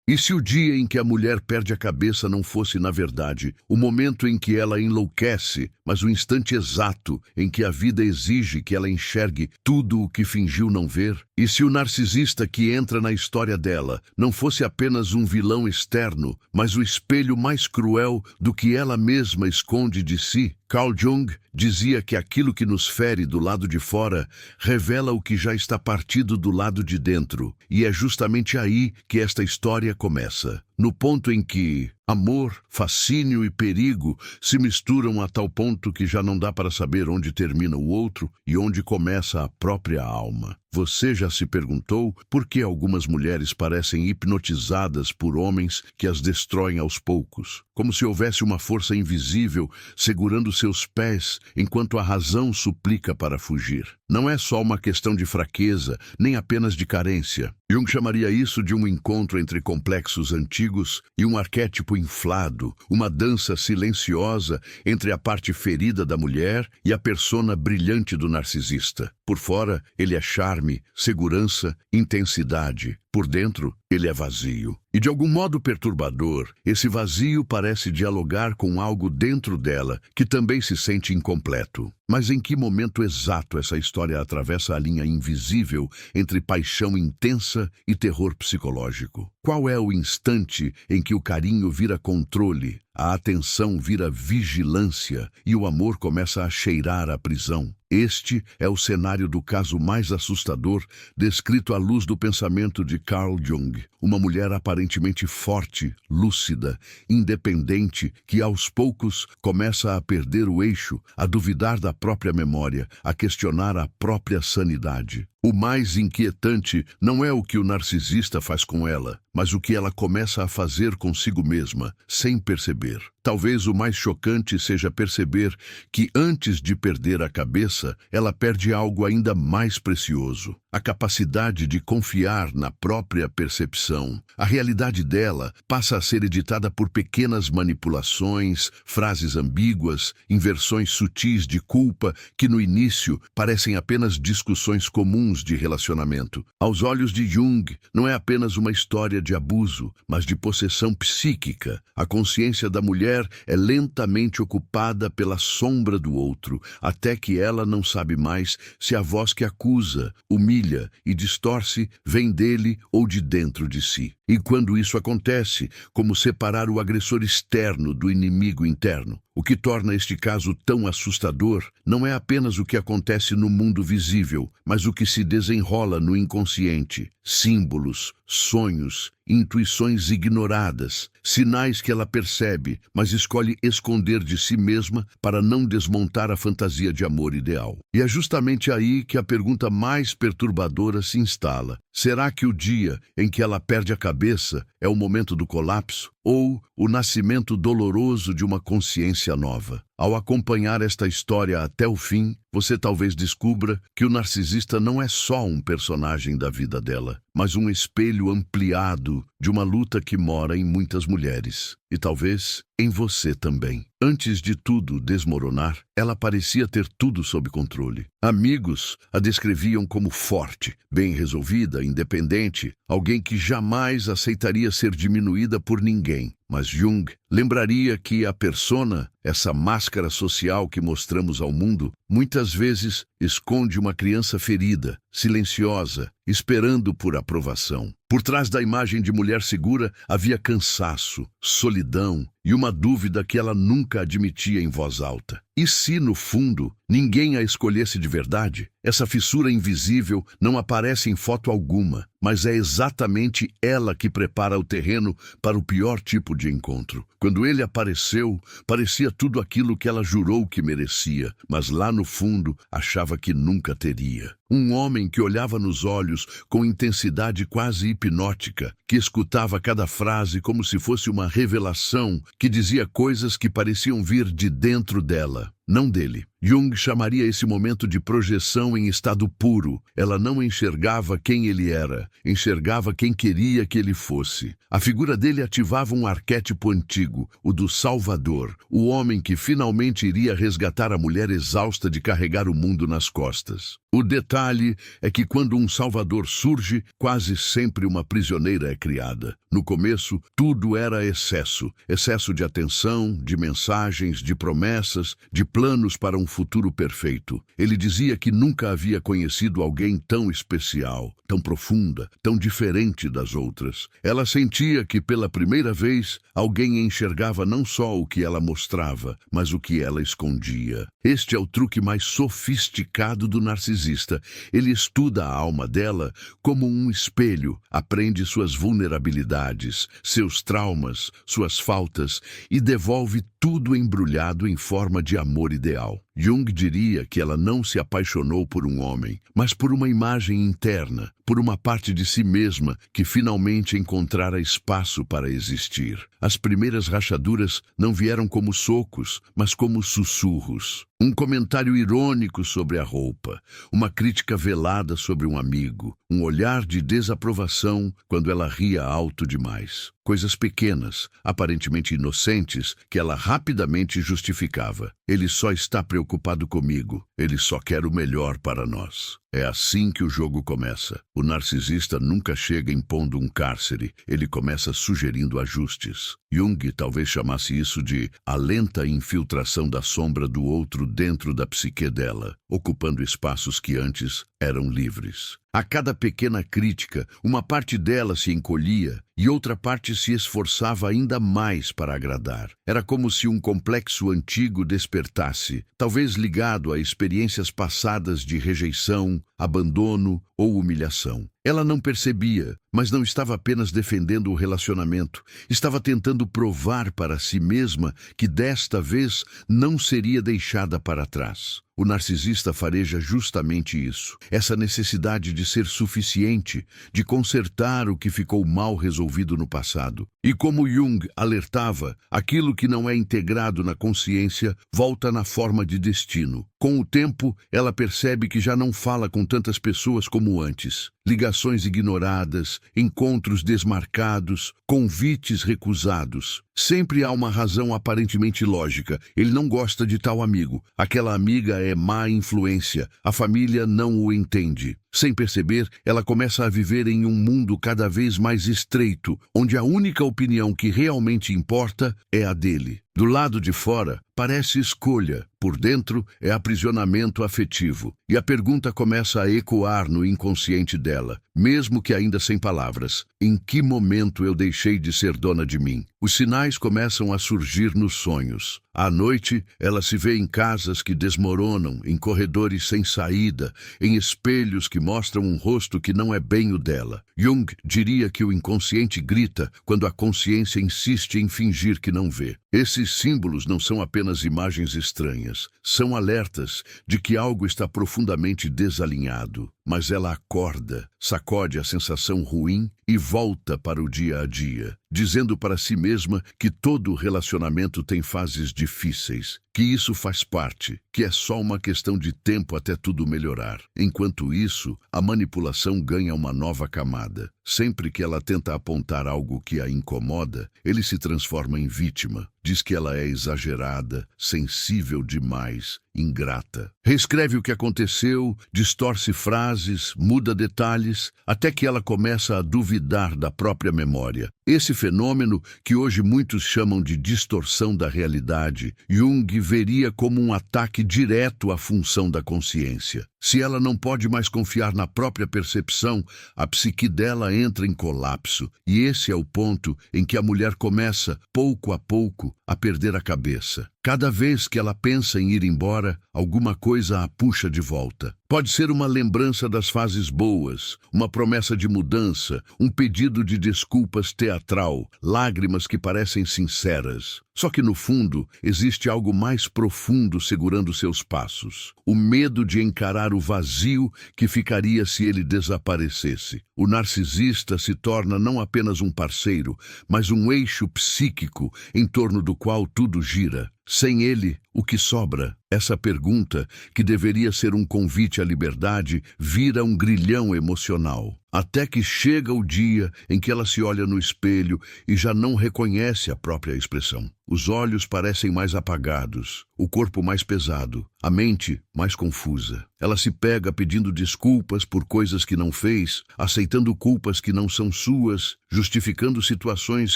E se o dia em que a mulher perde a cabeça não fosse, na verdade, o momento em que ela enlouquece, mas o instante exato em que a vida exige que ela enxergue tudo o que fingiu não ver? E se o narcisista que entra na história dela não fosse apenas um vilão externo, mas o espelho mais cruel do que ela mesma esconde de si? Carl Jung dizia que aquilo que nos fere do lado de fora revela o que já está partido do lado de dentro. E é justamente aí que esta história começa. No ponto em que amor, fascínio e perigo se misturam a tal ponto que já não dá para saber onde termina o outro e onde começa a própria alma. Você já se perguntou por que algumas mulheres parecem hipnotizadas por homens que as destroem aos poucos? Como se houvesse uma força invisível segurando seus pés enquanto a razão suplica para fugir. Não é só uma questão de fraqueza, nem apenas de carência. Jung chamaria isso de um encontro entre complexos antigos e um arquétipo inflado, uma dança silenciosa entre a parte ferida da mulher e a persona brilhante do narcisista. Por fora, ele é charme, segurança, intensidade. Por dentro, ele é vazio. E de algum modo perturbador, esse vazio parece dialogar com algo dentro dela que também se sente incompleto. Mas em que momento exato essa história atravessa a linha invisível entre paixão intensa e terror psicológico? Qual é o instante em que o carinho vira controle, a atenção vira vigilância e o amor começa a cheirar a prisão? Este é o cenário do caso mais assustador descrito à luz do pensamento de Carl Jung. Uma mulher aparentemente forte, lúcida, independente, que aos poucos começa a perder o eixo, a duvidar da própria memória, a questionar a própria sanidade. O mais inquietante não é o que o narcisista faz com ela, mas o que ela começa a fazer consigo mesma, sem perceber. Talvez o mais chocante seja perceber que, antes de perder a cabeça, ela perde algo ainda mais precioso: a capacidade de confiar na própria percepção. A realidade dela passa a ser editada por pequenas manipulações, frases ambíguas, inversões sutis de culpa que no início parecem apenas discussões comuns de relacionamento. Aos olhos de Jung, não é apenas uma história de abuso, mas de possessão psíquica. A consciência da mulher é lentamente ocupada pela sombra do outro, até que ela não sabe mais se a voz que acusa, humilha e distorce vem dele ou de dentro de si. E quando isso acontece, como separar o agressor externo do inimigo interno? O que torna este caso tão assustador não é apenas o que acontece no mundo visível, mas o que se desenrola no inconsciente. Símbolos, sonhos, intuições ignoradas, sinais que ela percebe, mas escolhe esconder de si mesma para não desmontar a fantasia de amor ideal. E é justamente aí que a pergunta mais perturbadora se instala. Será que o dia em que ela perde a cabeça é o momento do colapso? Ou o nascimento doloroso de uma consciência nova? Ao acompanhar esta história até o fim, você talvez descubra que o narcisista não é só um personagem da vida dela, mas um espelho ampliado de uma luta que mora em muitas mulheres. E talvez em você também. Antes de tudo desmoronar, ela parecia ter tudo sob controle. Amigos a descreviam como forte, bem resolvida, independente, alguém que jamais aceitaria ser diminuída por ninguém. Mas Jung lembraria que a persona, essa máscara social que mostramos ao mundo, muitas vezes esconde uma criança ferida, silenciosa, esperando por aprovação. Por trás da imagem de mulher segura havia cansaço, solidão e uma dúvida que ela nunca admitia em voz alta. E se, no fundo, ninguém a escolhesse de verdade? Essa fissura invisível não aparece em foto alguma, mas é exatamente ela que prepara o terreno para o pior tipo de encontro. Quando ele apareceu, parecia tudo aquilo que ela jurou que merecia, mas lá no fundo achava que nunca teria. Um homem que olhava nos olhos com intensidade quase hipnótica, que escutava cada frase como se fosse uma revelação, que dizia coisas que pareciam vir de dentro dela. não dele. Jung chamaria esse momento de projeção em estado puro. Ela não enxergava quem ele era, enxergava quem queria que ele fosse. A figura dele ativava um arquétipo antigo, o do Salvador, o homem que finalmente iria resgatar a mulher exausta de carregar o mundo nas costas. O detalhe é que quando um Salvador surge, quase sempre uma prisioneira é criada. No começo, tudo era excesso. Excesso de atenção, de mensagens, de promessas, de planos para um futuro perfeito. Ele dizia que nunca havia conhecido alguém tão especial, tão profunda, tão diferente das outras. Ela sentia que, pela primeira vez, alguém enxergava não só o que ela mostrava, mas o que ela escondia. Este é o truque mais sofisticado do narcisista. Ele estuda a alma dela como um espelho, aprende suas vulnerabilidades, seus traumas, suas faltas e devolve tudo embrulhado em forma de amor ideal. Jung diria que ela não se apaixonou por um homem, mas por uma imagem interna, por uma parte de si mesma que finalmente encontrara espaço para existir. As primeiras rachaduras não vieram como socos, mas como sussurros. Um comentário irônico sobre a roupa, uma crítica velada sobre um amigo, um olhar de desaprovação quando ela ria alto demais. Coisas pequenas, aparentemente inocentes, que ela rapidamente justificava. Ele só está preocupado comigo, ele só quer o melhor para nós. É assim que o jogo começa. O narcisista nunca chega impondo um cárcere, ele começa sugerindo ajustes. Jung talvez chamasse isso de a lenta infiltração da sombra do outro dentro da psique dela, ocupando espaços que antes eram livres. A cada pequena crítica, uma parte dela se encolhia e outra parte se esforçava ainda mais para agradar. Era como se um complexo antigo despertasse, talvez ligado a experiências passadas de rejeição, abandono ou humilhação. Ela não percebia, mas não estava apenas defendendo o relacionamento, estava tentando provar para si mesma que desta vez não seria deixada para trás. O narcisista fareja justamente isso, essa necessidade de ser suficiente, de consertar o que ficou mal resolvido no passado. E como Jung alertava, aquilo que não é integrado na consciência volta na forma de destino. Com o tempo, ela percebe que já não fala com tantas pessoas como antes. Ligações ignoradas, encontros desmarcados, convites recusados. Sempre há uma razão aparentemente lógica. Ele não gosta de tal amigo. Aquela amiga é má influência. A família não o entende. Sem perceber, ela começa a viver em um mundo cada vez mais estreito, onde a única opinião que realmente importa é a dele. Do lado de fora, parece escolha. Por dentro, é aprisionamento afetivo. E a pergunta começa a ecoar no inconsciente dela, mesmo que ainda sem palavras. Em que momento eu deixei de ser dona de mim? Os sinais começam a surgir nos sonhos. À noite, ela se vê em casas que desmoronam, em corredores sem saída, em espelhos que mostram um rosto que não é bem o dela. Jung diria que o inconsciente grita quando a consciência insiste em fingir que não vê. Esses símbolos não são apenas imagens estranhas, são alertas de que algo está profundamente desalinhado. Mas ela acorda, sacode a sensação ruim e volta para o dia a dia, dizendo para si mesma que todo relacionamento tem fases difíceis, que isso faz parte, que é só uma questão de tempo até tudo melhorar. Enquanto isso, a manipulação ganha uma nova camada. Sempre que ela tenta apontar algo que a incomoda, ele se transforma em vítima. Diz que ela é exagerada, sensível demais, ingrata. Reescreve o que aconteceu, distorce frases, muda detalhes, até que ela começa a duvidar da própria memória. Esse fenômeno, que hoje muitos chamam de distorção da realidade, Jung veria como um ataque direto à função da consciência. Se ela não pode mais confiar na própria percepção, a psique dela entra em colapso, e esse é o ponto em que a mulher começa, pouco a pouco, a perder a cabeça. Cada vez que ela pensa em ir embora, alguma coisa a puxa de volta. Pode ser uma lembrança das fases boas, uma promessa de mudança, um pedido de desculpas teatral, lágrimas que parecem sinceras. Só que no fundo, existe algo mais profundo segurando seus passos. O medo de encarar o vazio que ficaria se ele desaparecesse. O narcisista se torna não apenas um parceiro, mas um eixo psíquico em torno do qual tudo gira. Sem ele, o que sobra? Essa pergunta, que deveria ser um convite à liberdade, vira um grilhão emocional. Até que chega o dia em que ela se olha no espelho e já não reconhece a própria expressão. Os olhos parecem mais apagados, o corpo mais pesado, a mente mais confusa. Ela se pega pedindo desculpas por coisas que não fez, aceitando culpas que não são suas, justificando situações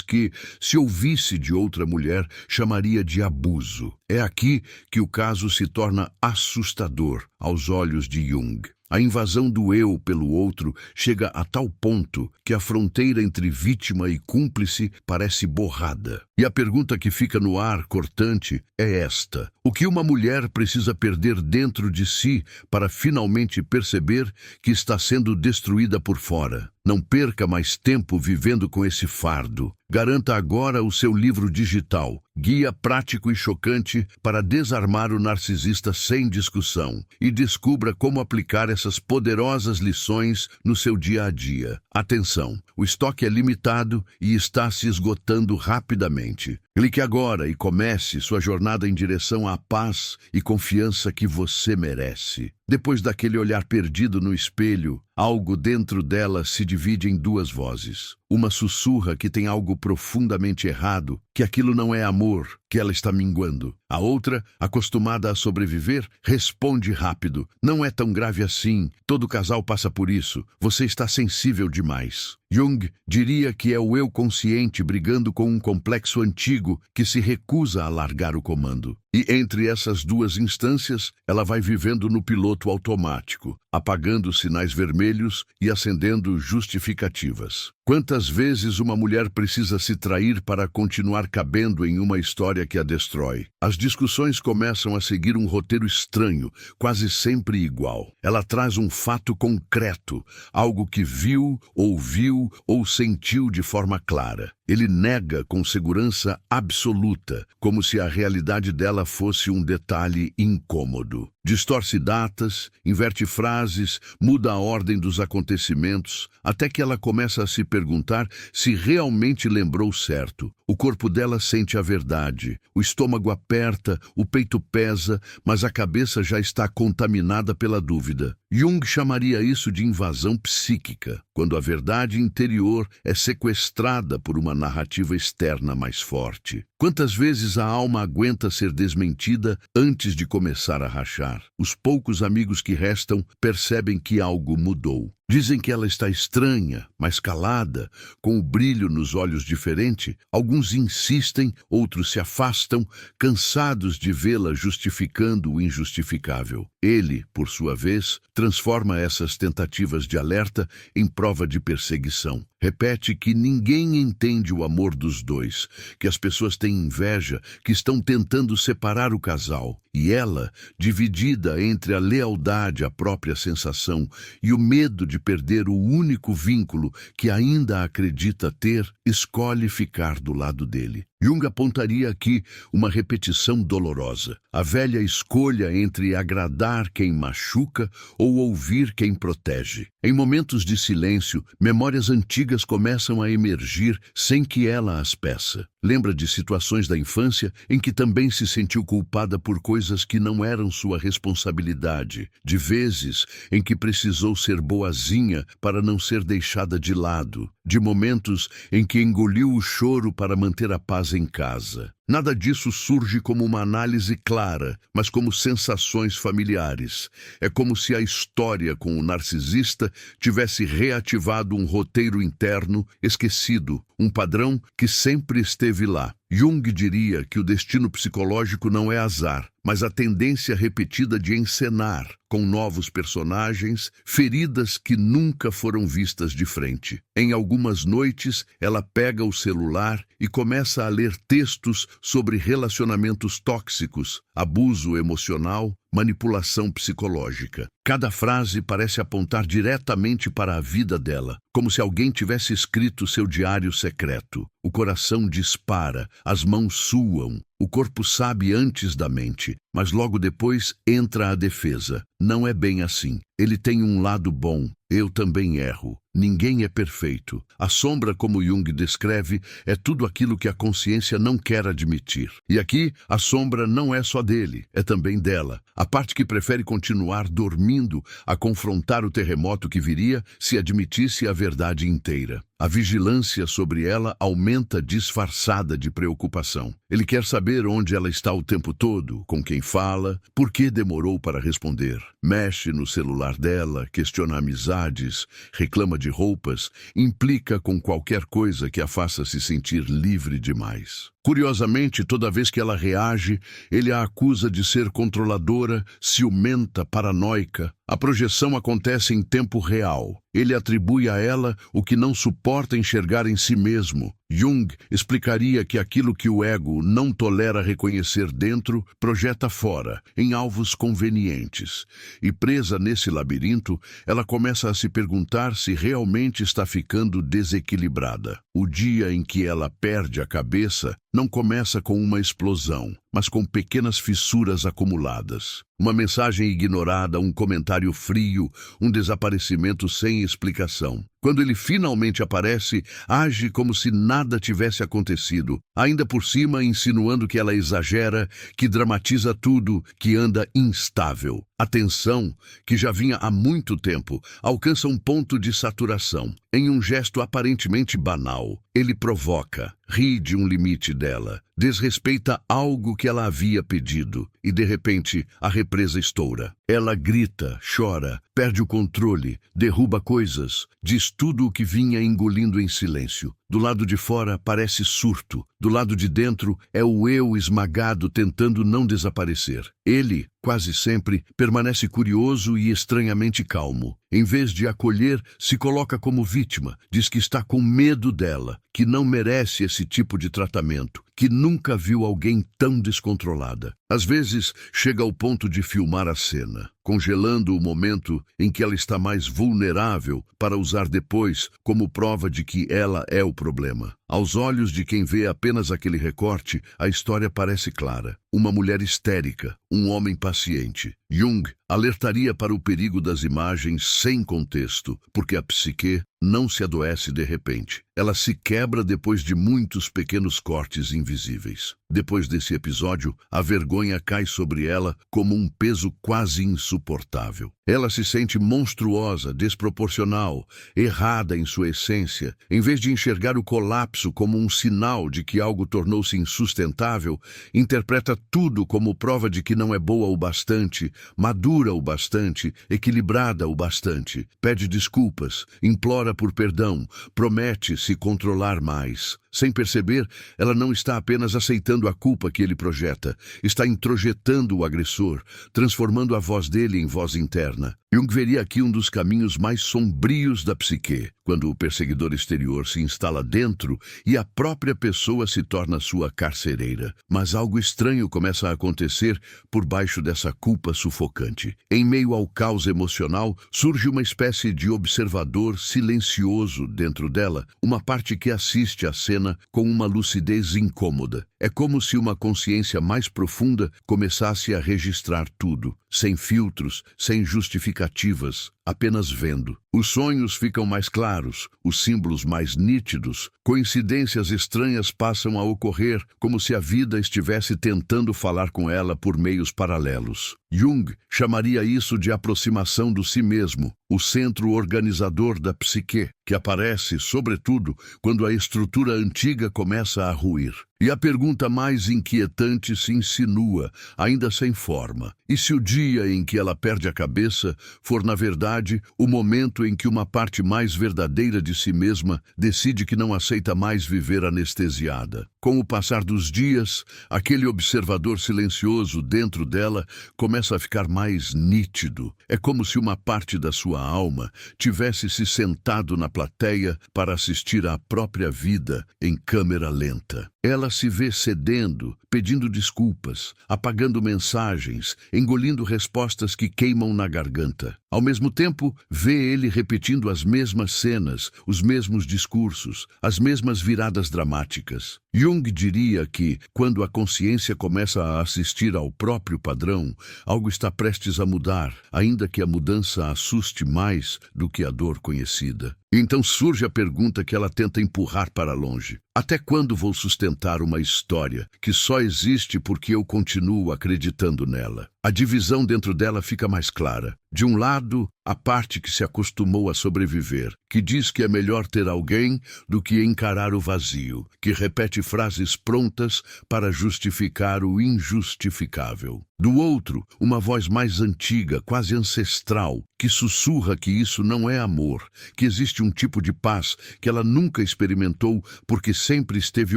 que, se ouvisse de outra mulher, chamaria de abuso. É aqui que o caso se torna assustador aos olhos de Jung. A invasão do eu pelo outro chega a tal ponto que a fronteira entre vítima e cúmplice parece borrada. E a pergunta que fica no ar cortante é esta: o que uma mulher precisa perder dentro de si para finalmente perceber que está sendo destruída por fora? Não perca mais tempo vivendo com esse fardo. Garanta agora o seu livro digital, Guia Prático e Chocante para Desarmar o Narcisista Sem Discussão, e descubra como aplicar essas poderosas lições no seu dia a dia. Atenção, o estoque é limitado e está se esgotando rapidamente. Clique agora e comece sua jornada em direção à paz e confiança que você merece. Depois daquele olhar perdido no espelho, algo dentro dela se divide em duas vozes. Uma sussurra que tem algo profundamente errado, que aquilo não é amor, que ela está minguando. A outra, acostumada a sobreviver, responde rápido: não é tão grave assim, todo casal passa por isso, você está sensível demais. Jung diria que é o eu consciente brigando com um complexo antigo que se recusa a largar o comando. E entre essas duas instâncias, ela vai vivendo no piloto automático, apagando sinais vermelhos e acendendo justificativas. Quantas vezes uma mulher precisa se trair para continuar cabendo em uma história que a destrói? As discussões começam a seguir um roteiro estranho, quase sempre igual. Ela traz um fato concreto, algo que viu, ouviu ou sentiu de forma clara. Ele nega com segurança absoluta, como se a realidade dela fosse um detalhe incômodo. Distorce datas, inverte frases, muda a ordem dos acontecimentos, até que ela começa a se perguntar se realmente lembrou certo. O corpo dela sente a verdade, o estômago aperta, o peito pesa, mas a cabeça já está contaminada pela dúvida. Jung chamaria isso de invasão psíquica, quando a verdade interior é sequestrada por uma narrativa externa mais forte. Quantas vezes a alma aguenta ser desmentida antes de começar a rachar? Os poucos amigos que restam percebem que algo mudou. Dizem que ela está estranha, mais calada, com o brilho nos olhos diferente. Alguns insistem, outros se afastam, cansados de vê-la justificando o injustificável. Ele, por sua vez, transforma essas tentativas de alerta em prova de perseguição. Repete que ninguém entende o amor dos dois, que as pessoas têm inveja, que estão tentando separar o casal. E ela, dividida entre a lealdade à própria sensação e o medo de perder o único vínculo que ainda acredita ter, escolhe ficar do lado dele. Jung apontaria aqui uma repetição dolorosa, a velha escolha entre agradar quem machuca ou ouvir quem protege. Em momentos de silêncio, memórias antigas começam a emergir sem que ela as peça. Lembra de situações da infância em que também se sentiu culpada por coisas que não eram sua responsabilidade, de vezes em que precisou ser boazinha para não ser deixada de lado, de momentos em que engoliu o choro para manter a paz em casa. Nada disso surge como uma análise clara, mas como sensações familiares. É como se a história com o narcisista tivesse reativado um roteiro interno esquecido, um padrão que sempre esteve lá. Jung diria que o destino psicológico não é azar, mas a tendência repetida de encenar, com novos personagens, feridas que nunca foram vistas de frente. Em algumas noites, ela pega o celular e começa a ler textos sobre relacionamentos tóxicos, abuso emocional, manipulação psicológica. Cada frase parece apontar diretamente para a vida dela, como se alguém tivesse escrito seu diário secreto. O coração dispara, as mãos suam, o corpo sabe antes da mente, mas logo depois entra a defesa. Não é bem assim. Ele tem um lado bom. Eu também erro. Ninguém é perfeito. A sombra, como Jung descreve, é tudo aquilo que a consciência não quer admitir. E aqui, a sombra não é só dele, é também dela. A parte que prefere continuar dormindo a confrontar o terremoto que viria se admitisse a verdade inteira. A vigilância sobre ela aumenta disfarçada de preocupação. Ele quer saber onde ela está o tempo todo, com quem fala, por que demorou para responder. Mexe no celular dela, questiona amizades, reclama de roupas, implica com qualquer coisa que a faça se sentir livre demais. Curiosamente, toda vez que ela reage, ele a acusa de ser controladora, ciumenta, paranoica. A projeção acontece em tempo real. Ele atribui a ela o que não suporta enxergar em si mesmo. Jung explicaria que aquilo que o ego não tolera reconhecer dentro, projeta fora, em alvos convenientes. E presa nesse labirinto, ela começa a se perguntar se realmente está ficando desequilibrada. O dia em que ela perde a cabeça não começa com uma explosão, mas com pequenas fissuras acumuladas. Uma mensagem ignorada, um comentário frio, um desaparecimento sem explicação. Quando ele finalmente aparece, age como se nada tivesse acontecido, ainda por cima insinuando que ela exagera, que dramatiza tudo, que anda instável. A tensão, que já vinha há muito tempo, alcança um ponto de saturação. Em um gesto aparentemente banal, ele provoca, ri de um limite dela, desrespeita algo que ela havia pedido e, de repente, a represa estoura. Ela grita, chora, perde o controle, derruba coisas, diz tudo o que vinha engolindo em silêncio. Do lado de fora parece surto, do lado de dentro é o eu esmagado tentando não desaparecer. Ele, quase sempre, permanece curioso e estranhamente calmo. Em vez de acolher, se coloca como vítima, diz que está com medo dela, que não merece esse tipo de tratamento, que nunca viu alguém tão descontrolada. Às vezes, chega ao ponto de filmar a cena, congelando o momento em que ela está mais vulnerável para usar depois como prova de que ela é o problema. Aos olhos de quem vê apenas aquele recorte, a história parece clara. Uma mulher histérica, um homem paciente. Jung alertaria para o perigo das imagens sem contexto, porque a psique não se adoece de repente. Ela se quebra depois de muitos pequenos cortes invisíveis. Depois desse episódio, a vergonha cai sobre ela como um peso quase insuportável. Ela se sente monstruosa, desproporcional, errada em sua essência. Em vez de enxergar o colapso como um sinal de que algo tornou-se insustentável, interpreta tudo como prova de que não é boa o bastante, madura o bastante, equilibrada o bastante. Pede desculpas, implora por perdão, promete se controlar mais. Sem perceber, ela não está apenas aceitando a culpa que ele projeta, está introjetando o agressor, transformando a voz dele em voz interna. Jung veria aqui um dos caminhos mais sombrios da psique, quando o perseguidor exterior se instala dentro e a própria pessoa se torna sua carcereira. Mas algo estranho começa a acontecer por baixo dessa culpa sufocante. Em meio ao caos emocional, surge uma espécie de observador silencioso dentro dela, uma parte que assiste à cena com uma lucidez incômoda. É como se uma consciência mais profunda começasse a registrar tudo, sem filtros, sem justificativas, apenas vendo. Os sonhos ficam mais claros, os símbolos mais nítidos, coincidências estranhas passam a ocorrer como se a vida estivesse tentando falar com ela por meios paralelos. Jung chamaria isso de aproximação do si mesmo, o centro organizador da psique, que aparece, sobretudo, quando a estrutura antiga começa a ruir. E a pergunta mais inquietante se insinua, ainda sem forma. E se o dia em que ela perde a cabeça for, na verdade, o momento em que uma parte mais verdadeira de si mesma decide que não aceita mais viver anestesiada? Com o passar dos dias, aquele observador silencioso dentro dela começa a ficar mais nítido. É como se uma parte da sua alma tivesse se sentado na plateia para assistir à própria vida em câmera lenta. Ela se vê cedendo, pedindo desculpas, apagando mensagens, engolindo respostas que queimam na garganta. Ao mesmo tempo, vê ele repetindo as mesmas cenas, os mesmos discursos, as mesmas viradas dramáticas. Jung diria que, quando a consciência começa a assistir ao próprio padrão, algo está prestes a mudar, ainda que a mudança assuste mais do que a dor conhecida. Então surge a pergunta que ela tenta empurrar para longe. Até quando vou sustentar uma história que só existe porque eu continuo acreditando nela? A divisão dentro dela fica mais clara. De um lado, a parte que se acostumou a sobreviver, que diz que é melhor ter alguém do que encarar o vazio, que repete frases prontas para justificar o injustificável. Do outro, uma voz mais antiga, quase ancestral, que sussurra que isso não é amor, que existe um tipo de paz que ela nunca experimentou porque sempre esteve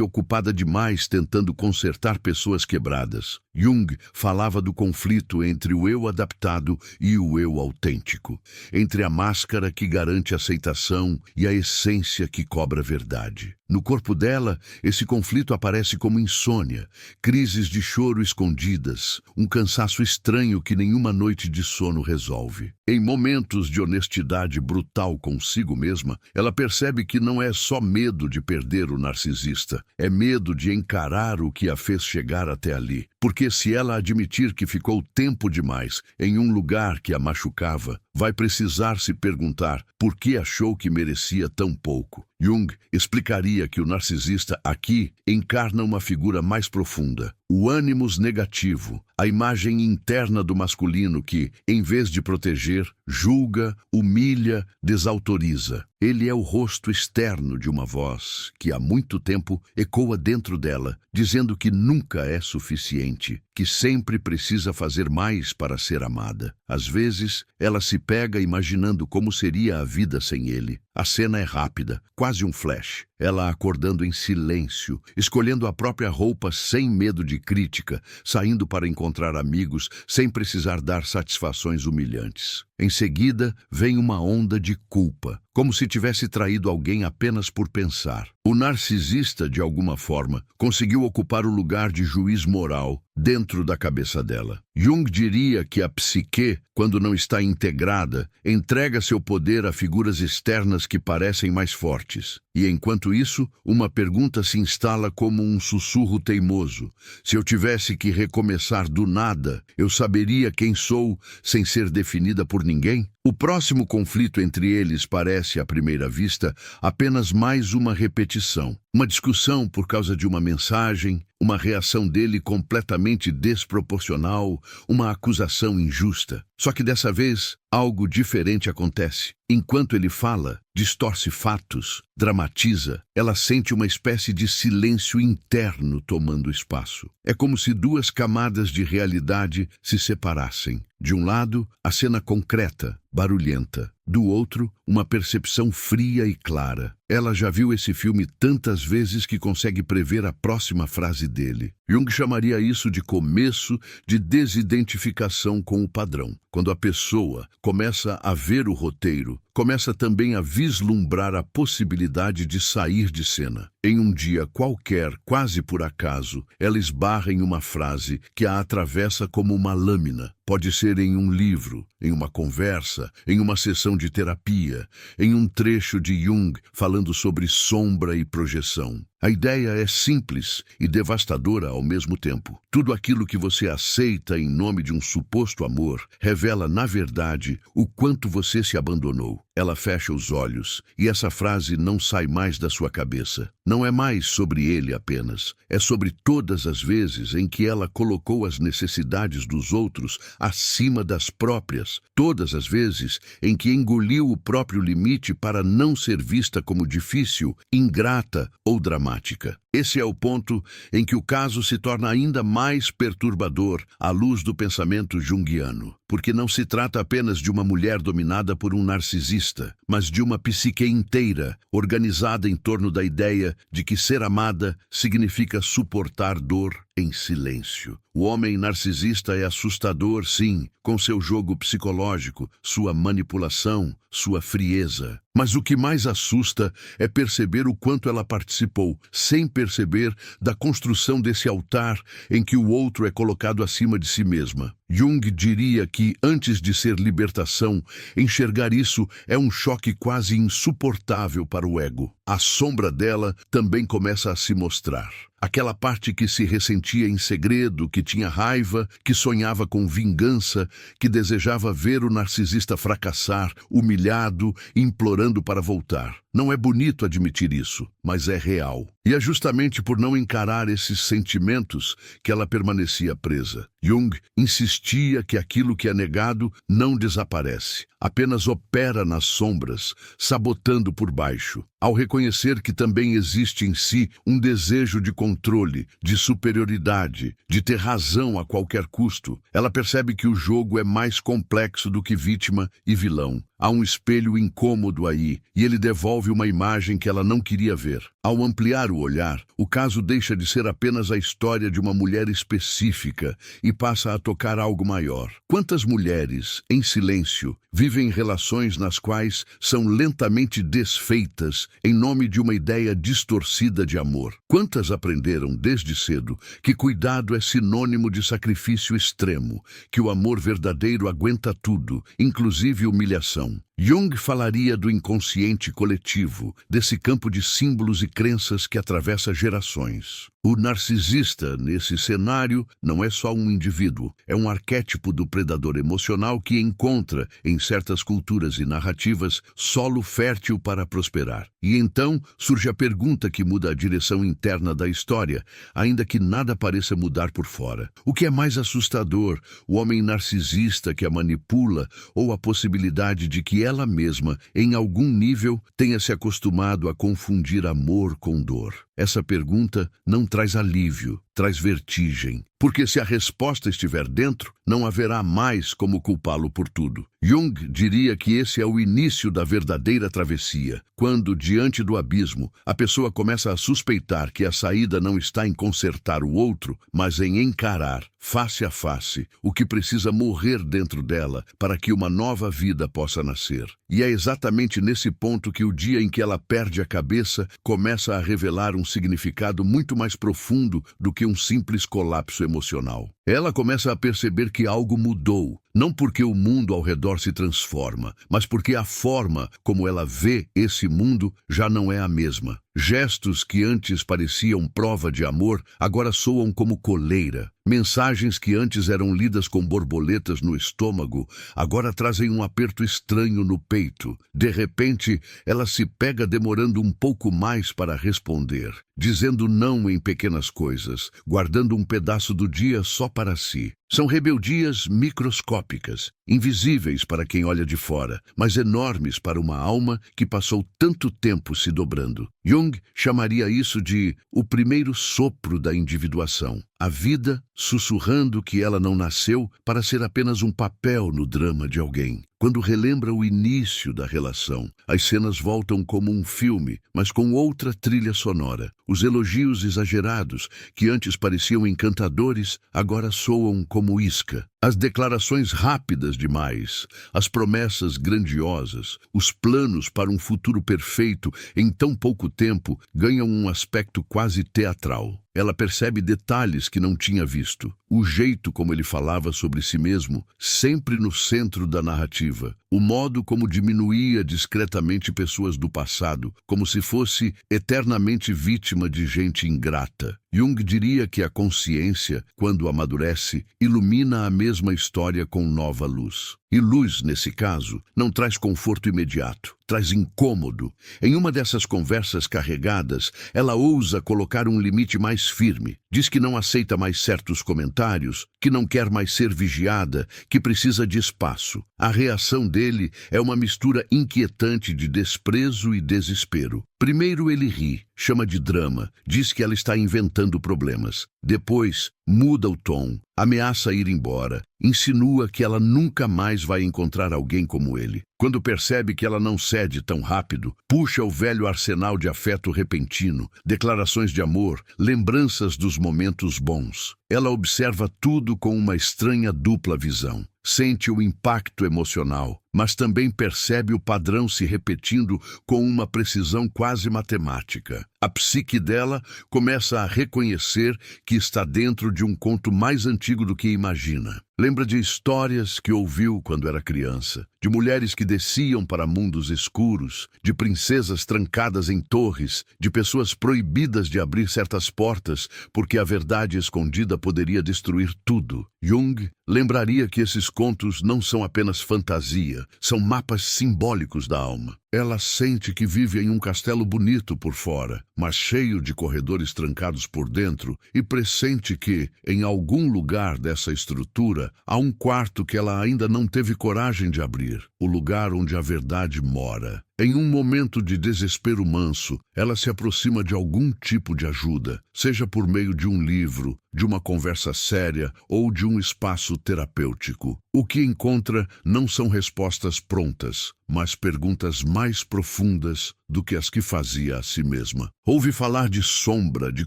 ocupada demais tentando consertar pessoas quebradas. Jung falava do conflito entre o eu adaptado e o eu autêntico, entre a máscara que garante aceitação e a essência que cobra verdade. No corpo dela, esse conflito aparece como insônia, crises de choro escondidas, um cansaço estranho que nenhuma noite de sono resolve. Em momentos de honestidade brutal consigo mesma, ela percebe que não é só medo de perder o narcisista, é medo de encarar o que a fez chegar até ali. Porque se ela admitir que ficou tempo demais em um lugar que a machucava, vai precisar se perguntar por que achou que merecia tão pouco. Jung explicaria que o narcisista aqui encarna uma figura mais profunda, o ânimos negativo, a imagem interna do masculino que, em vez de proteger, julga, humilha, desautoriza. Ele é o rosto externo de uma voz que há muito tempo ecoa dentro dela, dizendo que nunca é suficiente, que sempre precisa fazer mais para ser amada. Às vezes, ela se pega imaginando como seria a vida sem ele. A cena é rápida, quase um flash. Ela acordando em silêncio, escolhendo a própria roupa sem medo de crítica, saindo para encontrar amigos sem precisar dar satisfações humilhantes. Em seguida, vem uma onda de culpa, como se tivesse traído alguém apenas por pensar. O narcisista, de alguma forma, conseguiu ocupar o lugar de juiz moral dentro da cabeça dela. Jung diria que a psique, quando não está integrada, entrega seu poder a figuras externas que parecem mais fortes. E enquanto isso, uma pergunta se instala como um sussurro teimoso. Se eu tivesse que recomeçar do nada, eu saberia quem sou sem ser definida por ninguém? O próximo conflito entre eles parece, à primeira vista, apenas mais uma repetição. Uma discussão por causa de uma mensagem, uma reação dele completamente desproporcional, uma acusação injusta. Só que dessa vez, algo diferente acontece. Enquanto ele fala, distorce fatos, dramatiza, ela sente uma espécie de silêncio interno tomando espaço. É como se duas camadas de realidade se separassem. De um lado, a cena concreta, barulhenta. Do outro, uma percepção fria e clara. Ela já viu esse filme tantas vezes que consegue prever a próxima frase dele. Jung chamaria isso de começo de desidentificação com o padrão. Quando a pessoa começa a ver o roteiro, começa também a vislumbrar a possibilidade de sair de cena. Em um dia qualquer, quase por acaso, ela esbarra em uma frase que a atravessa como uma lâmina. Pode ser em um livro, em uma conversa, em uma sessão de terapia, em um trecho de Jung falando sobre sombra e projeção. A ideia é simples e devastadora ao mesmo tempo. Tudo aquilo que você aceita em nome de um suposto amor revela, na verdade, o quanto você se abandonou. Ela fecha os olhos e essa frase não sai mais da sua cabeça. Não é mais sobre ele apenas. É sobre todas as vezes em que ela colocou as necessidades dos outros acima das próprias. Todas as vezes em que engoliu o próprio limite para não ser vista como difícil, ingrata ou dramática. Esse é o ponto em que o caso se torna ainda mais perturbador à luz do pensamento junguiano, porque não se trata apenas de uma mulher dominada por um narcisista, mas de uma psique inteira, organizada em torno da ideia de que ser amada significa suportar dor em silêncio. O homem narcisista é assustador, sim, com seu jogo psicológico, sua manipulação, sua frieza. Mas o que mais assusta é perceber o quanto ela participou, sem perceber, da construção desse altar em que o outro é colocado acima de si mesma. Jung diria que, antes de ser libertação, enxergar isso é um choque quase insuportável para o ego. A sombra dela também começa a se mostrar. Aquela parte que se ressentia em segredo, que tinha raiva, que sonhava com vingança, que desejava ver o narcisista fracassar, humilhado, implorando para voltar. Não é bonito admitir isso, mas é real. E é justamente por não encarar esses sentimentos que ela permanecia presa. Jung insistia que aquilo que é negado não desaparece, apenas opera nas sombras, sabotando por baixo. Ao reconhecer que também existe em si um desejo de controle, de superioridade, de ter razão a qualquer custo, ela percebe que o jogo é mais complexo do que vítima e vilão. Há um espelho incômodo aí, e ele devolve uma imagem que ela não queria ver. Ao ampliar o olhar, o caso deixa de ser apenas a história de uma mulher específica e passa a tocar algo maior. Quantas mulheres, em silêncio, vivem relações nas quais são lentamente desfeitas em nome de uma ideia distorcida de amor? Quantas aprenderam desde cedo que cuidado é sinônimo de sacrifício extremo, que o amor verdadeiro aguenta tudo, inclusive humilhação? Jung falaria do inconsciente coletivo, desse campo de símbolos e crenças que atravessa gerações. O narcisista, nesse cenário, não é só um indivíduo, é um arquétipo do predador emocional que encontra, em certas culturas e narrativas, solo fértil para prosperar. E então surge a pergunta que muda a direção interna da história, ainda que nada pareça mudar por fora. O que é mais assustador, o homem narcisista que a manipula ou a possibilidade de que ela mesma, em algum nível, tenha se acostumado a confundir amor com dor? Essa pergunta não traz alívio, traz vertigem. Porque se a resposta estiver dentro, não haverá mais como culpá-lo por tudo. Jung diria que esse é o início da verdadeira travessia, quando, diante do abismo, a pessoa começa a suspeitar que a saída não está em consertar o outro, mas em encarar, face a face, o que precisa morrer dentro dela para que uma nova vida possa nascer. E é exatamente nesse ponto que o dia em que ela perde a cabeça começa a revelar um significado muito mais profundo do que um simples colapso emocional. Ela começa a perceber que algo mudou, não porque o mundo ao redor se transforma, mas porque a forma como ela vê esse mundo já não é a mesma. Gestos que antes pareciam prova de amor, agora soam como coleira. Mensagens que antes eram lidas com borboletas no estômago, agora trazem um aperto estranho no peito. De repente, ela se pega demorando um pouco mais para responder, dizendo não em pequenas coisas, guardando um pedaço do dia só para si. São rebeldias microscópicas, invisíveis para quem olha de fora, mas enormes para uma alma que passou tanto tempo se dobrando. Jung chamaria isso de o primeiro sopro da individuação. A vida sussurrando que ela não nasceu para ser apenas um papel no drama de alguém. Quando relembra o início da relação, as cenas voltam como um filme, mas com outra trilha sonora. Os elogios exagerados, que antes pareciam encantadores, agora soam como isca. As declarações rápidas demais, as promessas grandiosas, os planos para um futuro perfeito em tão pouco tempo ganham um aspecto quase teatral. Ela percebe detalhes que não tinha visto. O jeito como ele falava sobre si mesmo, sempre no centro da narrativa. O modo como diminuía discretamente pessoas do passado, como se fosse eternamente vítima de gente ingrata. Jung diria que a consciência, quando amadurece, ilumina a mesma história com nova luz. E luz, nesse caso, não traz conforto imediato, traz incômodo. Em uma dessas conversas carregadas, ela ousa colocar um limite mais firme. Diz que não aceita mais certos comentários, que não quer mais ser vigiada, que precisa de espaço. A reação dele é uma mistura inquietante de desprezo e desespero. Primeiro ele ri, chama de drama, diz que ela está inventando problemas. Depois, muda o tom, ameaça ir embora, insinua que ela nunca mais vai encontrar alguém como ele. Quando percebe que ela não cede tão rápido, puxa o velho arsenal de afeto repentino, declarações de amor, lembranças dos momentos bons. Ela observa tudo com uma estranha dupla visão. Sente o impacto emocional, mas também percebe o padrão se repetindo com uma precisão quase matemática. A psique dela começa a reconhecer que está dentro de um conto mais antigo do que imagina. Lembra de histórias que ouviu quando era criança, de mulheres que desciam para mundos escuros, de princesas trancadas em torres, de pessoas proibidas de abrir certas portas porque a verdade escondida poderia destruir tudo. Jung lembraria que esses contos não são apenas fantasia, são mapas simbólicos da alma. Ela sente que vive em um castelo bonito por fora, mas cheio de corredores trancados por dentro, e pressente que, em algum lugar dessa estrutura, há um quarto que ela ainda não teve coragem de abrir, o lugar onde a verdade mora. Em um momento de desespero manso, ela se aproxima de algum tipo de ajuda, seja por meio de um livro, de uma conversa séria ou de um espaço terapêutico. O que encontra não são respostas prontas, mas perguntas mais profundas do que as que fazia a si mesma. Ouve falar de sombra, de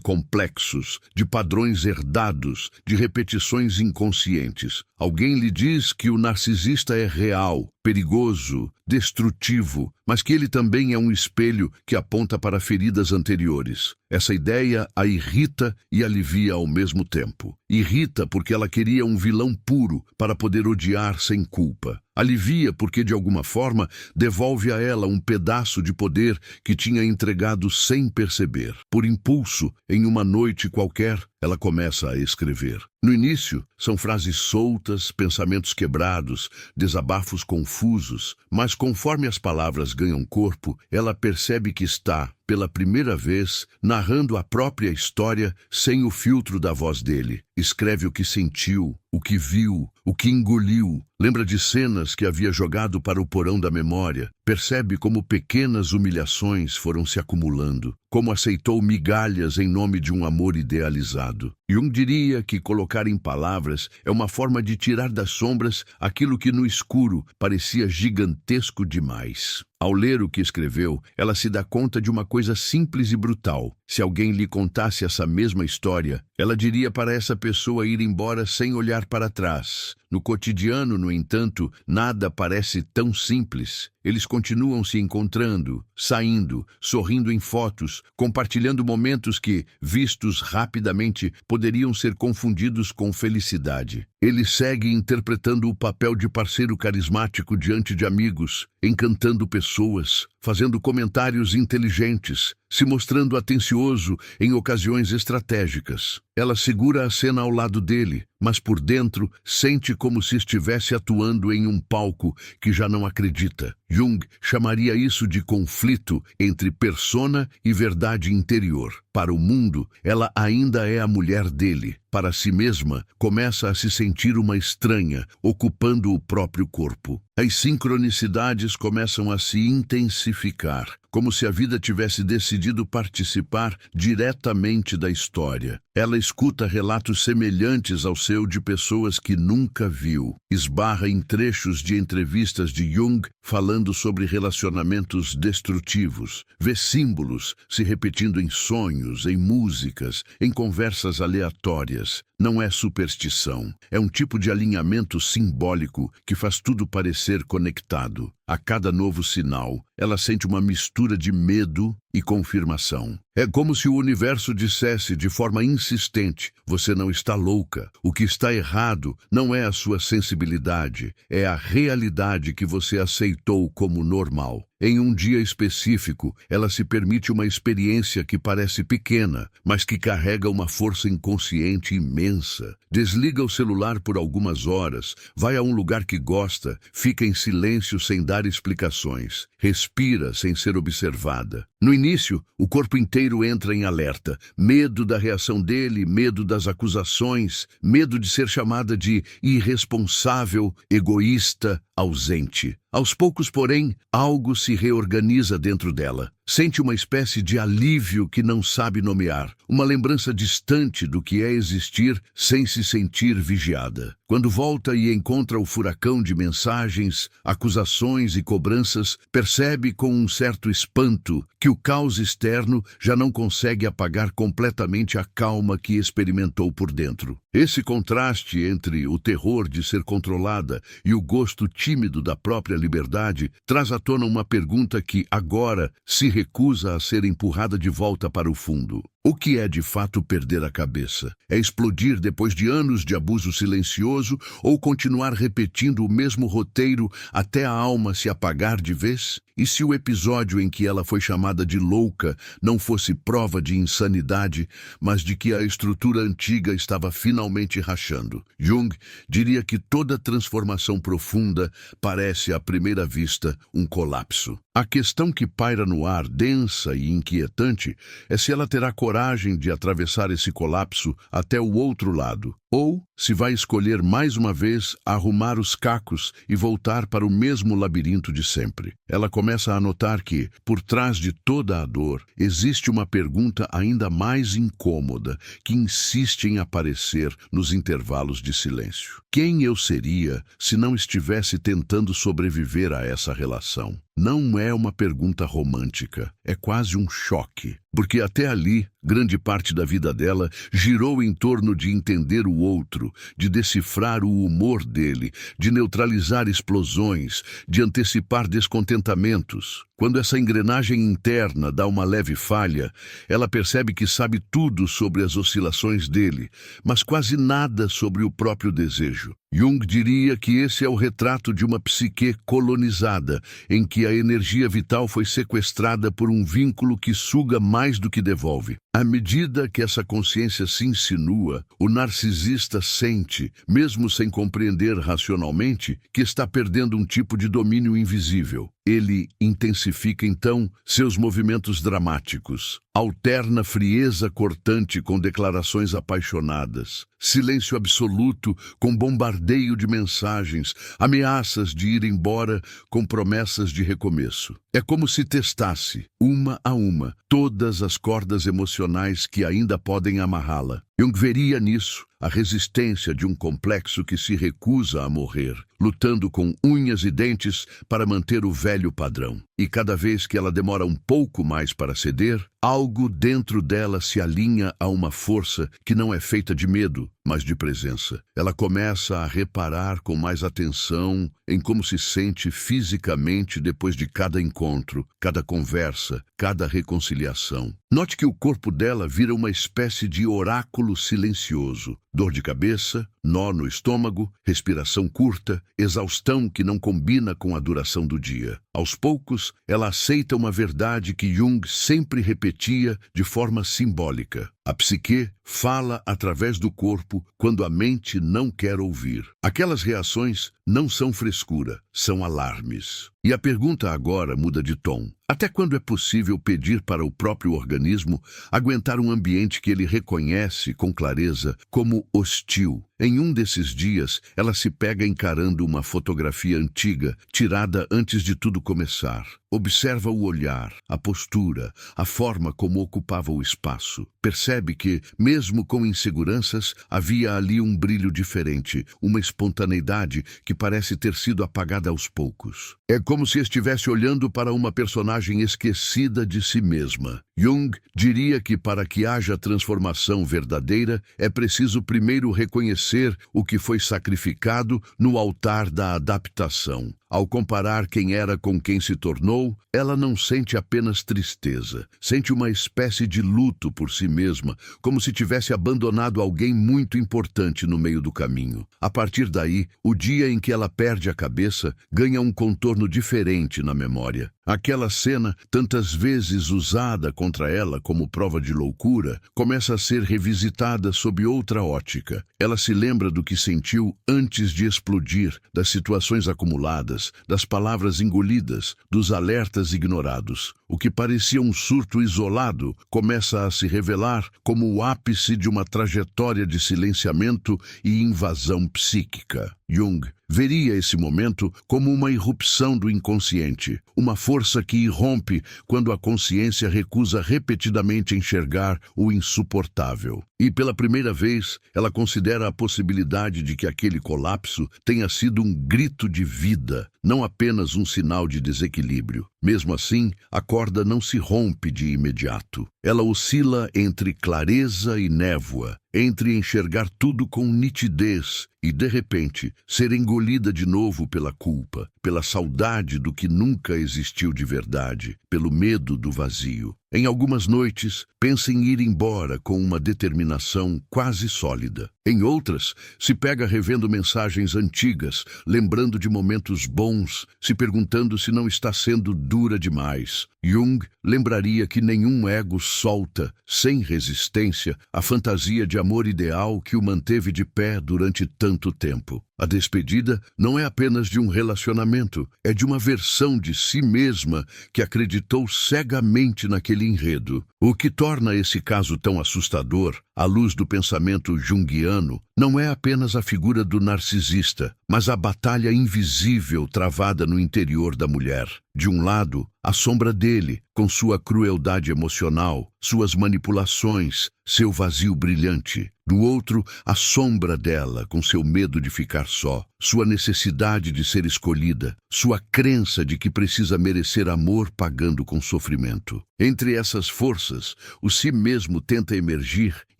complexos, de padrões herdados, de repetições inconscientes. Alguém lhe diz que o narcisista é real, perigoso, destrutivo, mas que ele também é um espelho que aponta para feridas anteriores. Essa ideia a irrita e alivia ao mesmo tempo. Irrita porque ela queria um vilão puro para poder odiar sem culpa. Alivia porque, de alguma forma, devolve a ela um pedaço de poder que tinha entregado sem perceber. Por impulso, em uma noite qualquer, ela começa a escrever. No início, são frases soltas, pensamentos quebrados, desabafos confusos, mas conforme as palavras ganham corpo, ela percebe que está, pela primeira vez, narrando a própria história sem o filtro da voz dele. Escreve o que sentiu, o que viu, o que engoliu. Lembra de cenas que havia jogado para o porão da memória. Percebe como pequenas humilhações foram se acumulando, como aceitou migalhas em nome de um amor idealizado. Jung diria que colocar em palavras é uma forma de tirar das sombras aquilo que no escuro parecia gigantesco demais. Ao ler o que escreveu, ela se dá conta de uma coisa simples e brutal. Se alguém lhe contasse essa mesma história, ela diria para essa pessoa ir embora sem olhar para trás. No cotidiano, no entanto, nada parece tão simples. Eles continuam se encontrando, saindo, sorrindo em fotos, compartilhando momentos que, vistos rapidamente, poderiam ser confundidos com felicidade. Ele segue interpretando o papel de parceiro carismático diante de amigos, encantando pessoas, fazendo comentários inteligentes, se mostrando atencioso em ocasiões estratégicas. Ela segura a cena ao lado dele, mas por dentro sente como se estivesse atuando em um palco que já não acredita. Jung chamaria isso de conflito entre persona e verdade interior. Para o mundo, ela ainda é a mulher dele. Para si mesma, começa a se sentir uma estranha, ocupando o próprio corpo. As sincronicidades começam a se intensificar, como se a vida tivesse decidido participar diretamente da história. Ela escuta relatos semelhantes ao seu de pessoas que nunca viu. Esbarra em trechos de entrevistas de Jung falando sobre relacionamentos destrutivos. Vê símbolos se repetindo em sonhos, em músicas, em conversas aleatórias. Não é superstição. É um tipo de alinhamento simbólico que faz tudo parecer conectado. A cada novo sinal, ela sente uma mistura de medo e confirmação. É como se o universo dissesse de forma insistente: você não está louca. O que está errado não é a sua sensibilidade, é a realidade que você aceitou como normal. Em um dia específico, ela se permite uma experiência que parece pequena, mas que carrega uma força inconsciente imensa. Desliga o celular por algumas horas, vai a um lugar que gosta, fica em silêncio sem dar explicações, respira sem ser observada. No início, o corpo inteiro entra em alerta. Medo da reação dele, medo das acusações, medo de ser chamada de irresponsável, egoísta, ausente. Aos poucos, porém, algo se reorganiza dentro dela. Sente uma espécie de alívio que não sabe nomear, uma lembrança distante do que é existir sem se sentir vigiada. Quando volta e encontra o furacão de mensagens, acusações e cobranças, percebe com um certo espanto que o caos externo já não consegue apagar completamente a calma que experimentou por dentro. Esse contraste entre o terror de ser controlada e o gosto tímido da própria liberdade traz à tona uma pergunta que, agora, se recusa a ser empurrada de volta para o fundo. O que é de fato perder a cabeça? É explodir depois de anos de abuso silencioso ou continuar repetindo o mesmo roteiro até a alma se apagar de vez? E se o episódio em que ela foi chamada de louca não fosse prova de insanidade, mas de que a estrutura antiga estava finalmente rachando? Jung diria que toda transformação profunda parece, à primeira vista, um colapso. A questão que paira no ar, densa e inquietante, é se ela terá coragem de atravessar esse colapso até o outro lado, ou se vai escolher mais uma vez arrumar os cacos e voltar para o mesmo labirinto de sempre. Ela começa a notar que, por trás de toda a dor, existe uma pergunta ainda mais incômoda que insiste em aparecer nos intervalos de silêncio. Quem eu seria se não estivesse tentando sobreviver a essa relação? Não é uma pergunta romântica, é quase um choque, porque até ali, grande parte da vida dela girou em torno de entender o outro, de decifrar o humor dele, de neutralizar explosões, de antecipar descontentamentos. Quando essa engrenagem interna dá uma leve falha, ela percebe que sabe tudo sobre as oscilações dele, mas quase nada sobre o próprio desejo. Jung diria que esse é o retrato de uma psique colonizada, em que a energia vital foi sequestrada por um vínculo que suga mais do que devolve. À medida que essa consciência se insinua, o narcisista sente, mesmo sem compreender racionalmente, que está perdendo um tipo de domínio invisível. Ele intensifica, então, seus movimentos dramáticos. Alterna frieza cortante com declarações apaixonadas, silêncio absoluto com bombardeio de mensagens, ameaças de ir embora com promessas de recomeço. É como se testasse, uma a uma, todas as cordas emocionais que ainda podem amarrá-la. Jung veria nisso a resistência de um complexo que se recusa a morrer, lutando com unhas e dentes para manter o velho padrão. E cada vez que ela demora um pouco mais para ceder, algo dentro dela se alinha a uma força que não é feita de medo, mas de presença. Ela começa a reparar com mais atenção em como se sente fisicamente depois de cada encontro, cada conversa, cada reconciliação. Note que o corpo dela vira uma espécie de oráculo silencioso. Dor de cabeça, nó no estômago, respiração curta, exaustão que não combina com a duração do dia. Aos poucos, ela aceita uma verdade que Jung sempre repetia de forma simbólica. A psique fala através do corpo quando a mente não quer ouvir. Aquelas reações não são frescura, são alarmes. E a pergunta agora muda de tom. Até quando é possível pedir para o próprio organismo aguentar um ambiente que ele reconhece com clareza como hostil? Em um desses dias, ela se pega encarando uma fotografia antiga, tirada antes de tudo começar. Observa o olhar, a postura, a forma como ocupava o espaço. Percebe que, mesmo com inseguranças, havia ali um brilho diferente, uma espontaneidade que parece ter sido apagada aos poucos. É como se estivesse olhando para uma personagem esquecida de si mesma. Jung diria que para que haja transformação verdadeira, é preciso primeiro reconhecer o que foi sacrificado no altar da adaptação. Ao comparar quem era com quem se tornou, ela não sente apenas tristeza, sente uma espécie de luto por si mesma, como se tivesse abandonado alguém muito importante no meio do caminho. A partir daí, o dia em que ela perde a cabeça ganha um contorno diferente na memória. Aquela cena, tantas vezes usada contra ela como prova de loucura, começa a ser revisitada sob outra ótica. Ela se lembra do que sentiu antes de explodir, das situações acumuladas, das palavras engolidas, dos alertas ignorados. O que parecia um surto isolado começa a se revelar como o ápice de uma trajetória de silenciamento e invasão psíquica. Jung veria esse momento como uma irrupção do inconsciente, uma força que irrompe quando a consciência recusa repetidamente enxergar o insuportável. E pela primeira vez, ela considera a possibilidade de que aquele colapso tenha sido um grito de vida, não apenas um sinal de desequilíbrio. Mesmo assim, a corda não se rompe de imediato. Ela oscila entre clareza e névoa, entre enxergar tudo com nitidez e, de repente, ser engolida de novo pela culpa, pela saudade do que nunca existiu de verdade, pelo medo do vazio. Em algumas noites, pensa em ir embora com uma determinação quase sólida. Em outras, se pega revendo mensagens antigas, lembrando de momentos bons, se perguntando se não está sendo dura demais. Jung lembraria que nenhum ego solta, sem resistência, a fantasia de amor ideal que o manteve de pé durante tanto tempo. A despedida não é apenas de um relacionamento, é de uma versão de si mesma que acreditou cegamente naquele enredo. O que torna esse caso tão assustador, à luz do pensamento junguiano, não é apenas a figura do narcisista, mas a batalha invisível travada no interior da mulher. De um lado, a sombra dele, com sua crueldade emocional, suas manipulações, seu vazio brilhante. Do outro, a sombra dela, com seu medo de ficar só, sua necessidade de ser escolhida, sua crença de que precisa merecer amor pagando com sofrimento. Entre essas forças, o si mesmo tenta emergir,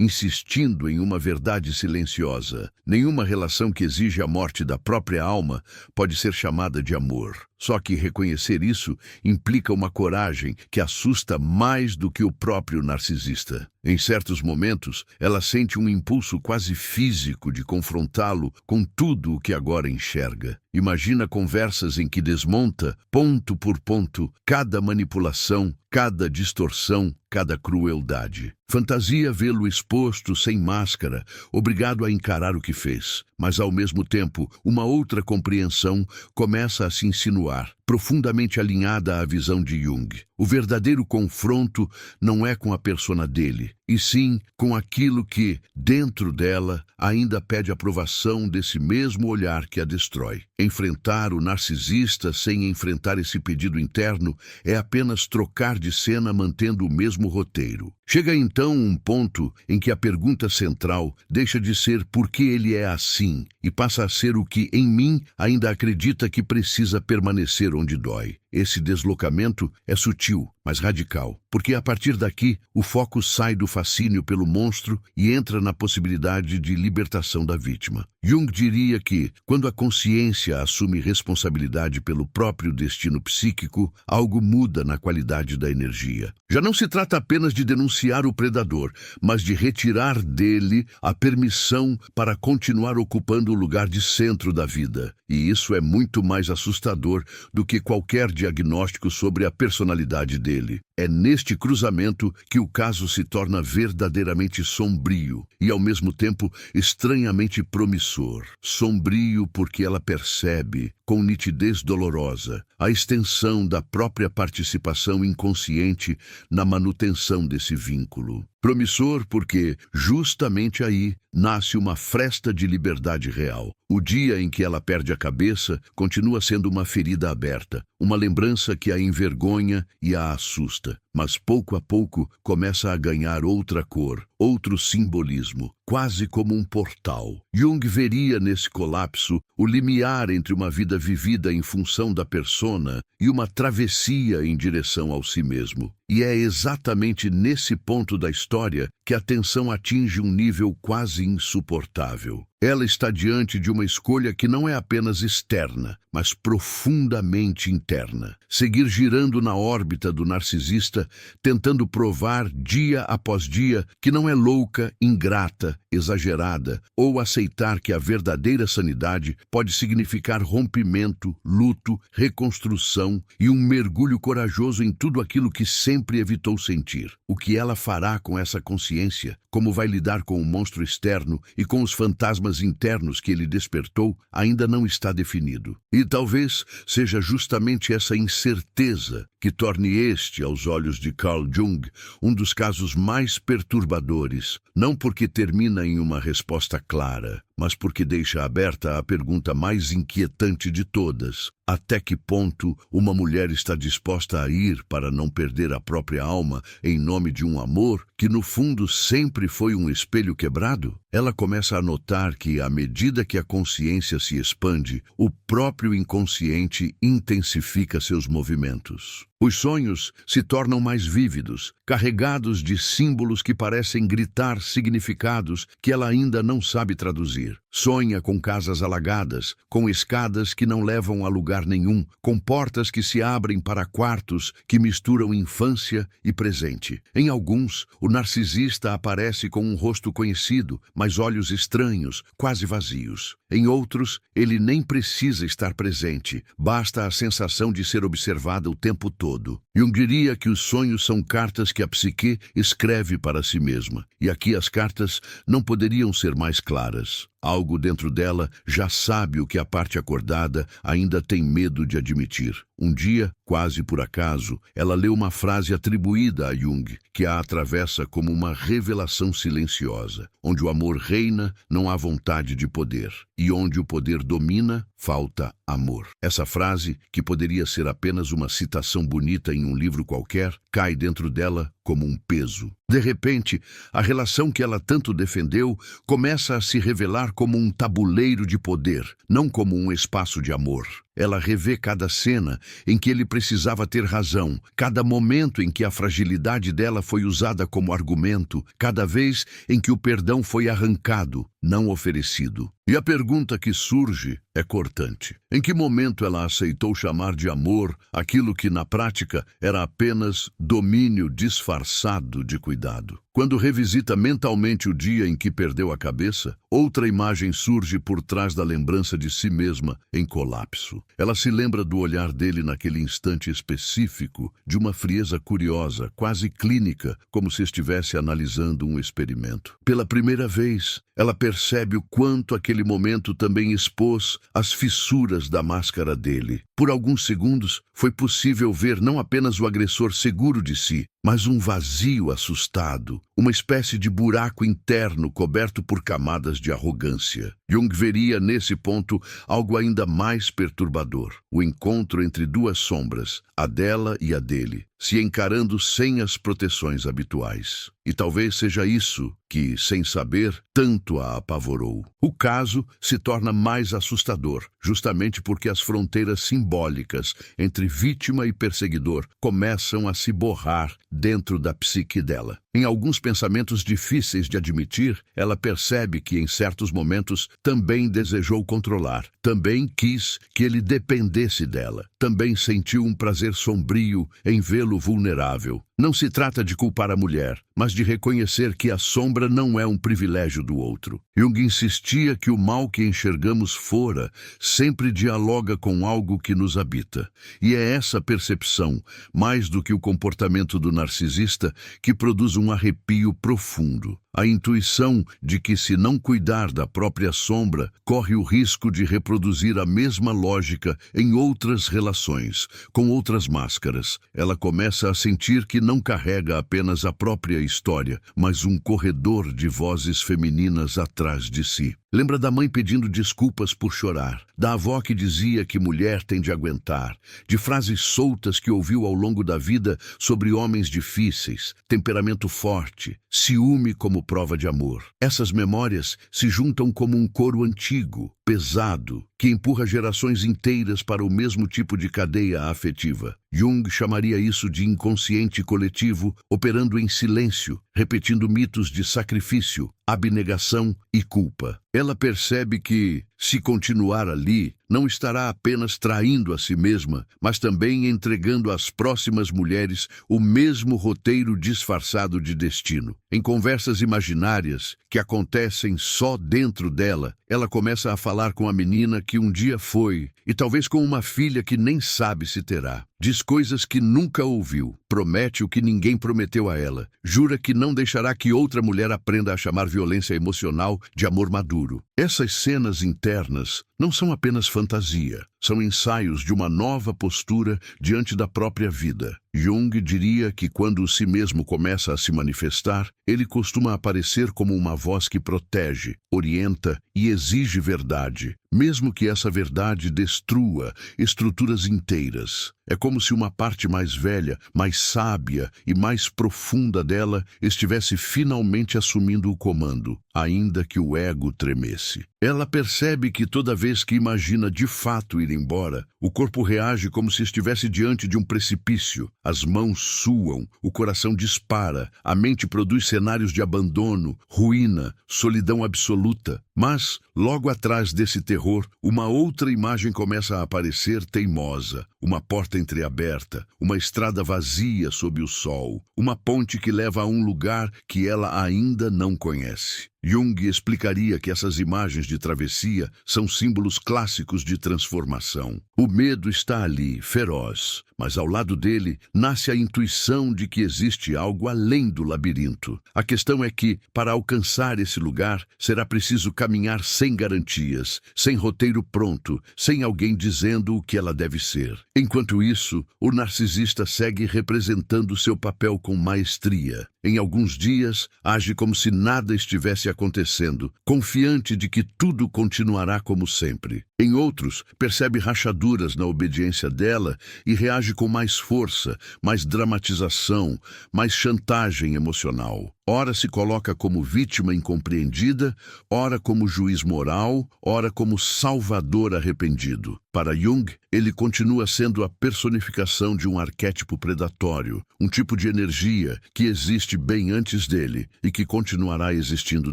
insistindo em uma verdade silenciosa. Nenhuma relação que exige a morte da própria alma pode ser chamada de amor. Só que reconhecer isso implica uma coragem que assusta mais do que o próprio narcisista. Em certos momentos, ela sente um impulso quase físico de confrontá-lo com tudo o que agora enxerga. Imagina conversas em que desmonta, ponto por ponto, cada manipulação, cada distorção, cada crueldade. Fantasia vê-lo exposto, sem máscara, obrigado a encarar o que fez. Mas, ao mesmo tempo, uma outra compreensão começa a se insinuar, profundamente alinhada à visão de Jung. O verdadeiro confronto não é com a persona dele, e sim com aquilo que, dentro dela, ainda pede aprovação desse mesmo olhar que a destrói. Enfrentar o narcisista sem enfrentar esse pedido interno é apenas trocar de cena mantendo o mesmo roteiro. Chega então um ponto em que a pergunta central deixa de ser por que ele é assim e passa a ser o que em mim ainda acredita que precisa permanecer onde dói. Esse deslocamento é sutil, mas radical, porque a partir daqui o foco sai do fascínio pelo monstro e entra na possibilidade de libertação da vítima. Jung diria que, quando a consciência assume responsabilidade pelo próprio destino psíquico, algo muda na qualidade da energia. Já não se trata apenas de denunciar o predador, mas de retirar dele a permissão para continuar ocupando o lugar de centro da vida. E isso é muito mais assustador do que qualquer diagnóstico sobre a personalidade dele. É neste cruzamento que o caso se torna verdadeiramente sombrio e, ao mesmo tempo, estranhamente promissor. Sombrio porque ela percebe, com nitidez dolorosa, a extensão da própria participação inconsciente na manutenção desse vínculo. Promissor porque, justamente aí, nasce uma fresta de liberdade real. O dia em que ela perde a cabeça continua sendo uma ferida aberta, uma lembrança que a envergonha e a assusta. Mas pouco a pouco começa a ganhar outra cor, outro simbolismo, quase como um portal. Jung veria nesse colapso o limiar entre uma vida vivida em função da persona e uma travessia em direção ao si mesmo. E é exatamente nesse ponto da história que a tensão atinge um nível quase insuportável. Ela está diante de uma escolha que não é apenas externa, mas profundamente interna. Seguir girando na órbita do narcisista, tentando provar dia após dia que não é louca, ingrata, exagerada, ou aceitar que a verdadeira sanidade pode significar rompimento, luto, reconstrução e um mergulho corajoso em tudo aquilo que sempre evitou sentir. O que ela fará com essa consciência, como vai lidar com o monstro externo e com os fantasmas internos que ele despertou, ainda não está definido. E talvez seja justamente essa incerteza que torne este, aos olhos de Carl Jung, um dos casos mais perturbadores, não porque termina em uma resposta clara, mas porque deixa aberta a pergunta mais inquietante de todas: até que ponto uma mulher está disposta a ir para não perder a própria alma em nome de um amor que no fundo sempre foi um espelho quebrado? Ela começa a notar que, à medida que a consciência se expande, o próprio inconsciente intensifica seus movimentos. Os sonhos se tornam mais vívidos, carregados de símbolos que parecem gritar significados que ela ainda não sabe traduzir. Sonha com casas alagadas, com escadas que não levam a lugar nenhum, com portas que se abrem para quartos que misturam infância e presente. Em alguns, o narcisista aparece com um rosto conhecido, mas olhos estranhos, quase vazios. Em outros, ele nem precisa estar presente, basta a sensação de ser observada o tempo todo. Jung diria que os sonhos são cartas que a psique escreve para si mesma, e aqui as cartas não poderiam ser mais claras. Algo dentro dela já sabe o que a parte acordada ainda tem medo de admitir. Um dia, quase por acaso, ela leu uma frase atribuída a Jung, que a atravessa como uma revelação silenciosa. Onde o amor reina, não há vontade de poder. E onde o poder domina, falta amor. Essa frase, que poderia ser apenas uma citação bonita em um livro qualquer, cai dentro dela como um peso. De repente, a relação que ela tanto defendeu começa a se revelar como um tabuleiro de poder, não como um espaço de amor. Ela revê cada cena em que ele precisava ter razão, cada momento em que a fragilidade dela foi usada como argumento, cada vez em que o perdão foi arrancado, não oferecido. E a pergunta que surge é cortante. Em que momento ela aceitou chamar de amor aquilo que, na prática, era apenas domínio disfarçado de cuidado? Quando revisita mentalmente o dia em que perdeu a cabeça, outra imagem surge por trás da lembrança de si mesma em colapso. Ela se lembra do olhar dele naquele instante específico, de uma frieza curiosa, quase clínica, como se estivesse analisando um experimento. Pela primeira vez, ela percebe o quanto aquele momento também expôs as fissuras da máscara dele. Por alguns segundos, foi possível ver não apenas o agressor seguro de si, mas um vazio assustado, uma espécie de buraco interno coberto por camadas de arrogância. Jung veria nesse ponto algo ainda mais perturbador: o encontro entre duas sombras, a dela e a dele, se encarando sem as proteções habituais. E talvez seja isso que, sem saber, tanto a apavorou. O caso se torna mais assustador, justamente porque as fronteiras simbólicas entre vítima e perseguidor começam a se borrar dentro da psique dela. Em alguns pensamentos difíceis de admitir, ela percebe que, em certos momentos, também desejou controlar, também quis que ele dependesse dela, também sentiu um prazer sombrio em vê-lo vulnerável. Não se trata de culpar a mulher, mas de reconhecer que a sombra não é um privilégio do outro. Jung insistia que o mal que enxergamos fora sempre dialoga com algo que nos habita. E é essa percepção, mais do que o comportamento do narcisista, que produz um arrepio profundo. A intuição de que, se não cuidar da própria sombra, corre o risco de reproduzir a mesma lógica em outras relações, com outras máscaras. Ela começa a sentir que não carrega apenas a própria história, mas um corredor de vozes femininas atrás de si. Lembra da mãe pedindo desculpas por chorar, da avó que dizia que mulher tem de aguentar, de frases soltas que ouviu ao longo da vida sobre homens difíceis, temperamento forte, ciúme como prova de amor. Essas memórias se juntam como um coro antigo, pesado, que empurra gerações inteiras para o mesmo tipo de cadeia afetiva. Jung chamaria isso de inconsciente coletivo, operando em silêncio, repetindo mitos de sacrifício, abnegação e culpa. Ela percebe que, se continuar ali, não estará apenas traindo a si mesma, mas também entregando às próximas mulheres o mesmo roteiro disfarçado de destino. Em conversas imaginárias, que acontecem só dentro dela, ela começa a falar com a menina que um dia foi, e talvez com uma filha que nem sabe se terá. Diz coisas que nunca ouviu, promete o que ninguém prometeu a ela, jura que não deixará que outra mulher aprenda a chamar violência emocional de amor maduro. Essas cenas internas não são apenas fantasia, são ensaios de uma nova postura diante da própria vida. Jung diria que quando o si mesmo começa a se manifestar, ele costuma aparecer como uma voz que protege, orienta e exige verdade, mesmo que essa verdade destrua estruturas inteiras. É como se uma parte mais velha, mais sábia e mais profunda dela estivesse finalmente assumindo o comando, ainda que o ego tremesse. Ela percebe que toda vez que imagina de fato ir embora, o corpo reage como se estivesse diante de um precipício. As mãos suam, o coração dispara, a mente produz cenários de abandono, ruína, solidão absoluta. Mas, logo atrás desse terror, uma outra imagem começa a aparecer teimosa. Uma porta entreaberta, uma estrada vazia sob o sol, uma ponte que leva a um lugar que ela ainda não conhece. Jung explicaria que essas imagens de travessia são símbolos clássicos de transformação. O medo está ali, feroz, mas ao lado dele nasce a intuição de que existe algo além do labirinto. A questão é que, para alcançar esse lugar, será preciso caminhar sem garantias, sem roteiro pronto, sem alguém dizendo o que ela deve ser. Enquanto isso, o narcisista segue representando seu papel com maestria. Em alguns dias, age como se nada estivesse acontecendo, confiante de que tudo continuará como sempre. Em outros, percebe rachaduras na obediência dela e reage com mais força, mais dramatização, mais chantagem emocional. Ora se coloca como vítima incompreendida, ora como juiz moral, ora como salvador arrependido. Para Jung, ele continua sendo a personificação de um arquétipo predatório, um tipo de energia que existe bem antes dele e que continuará existindo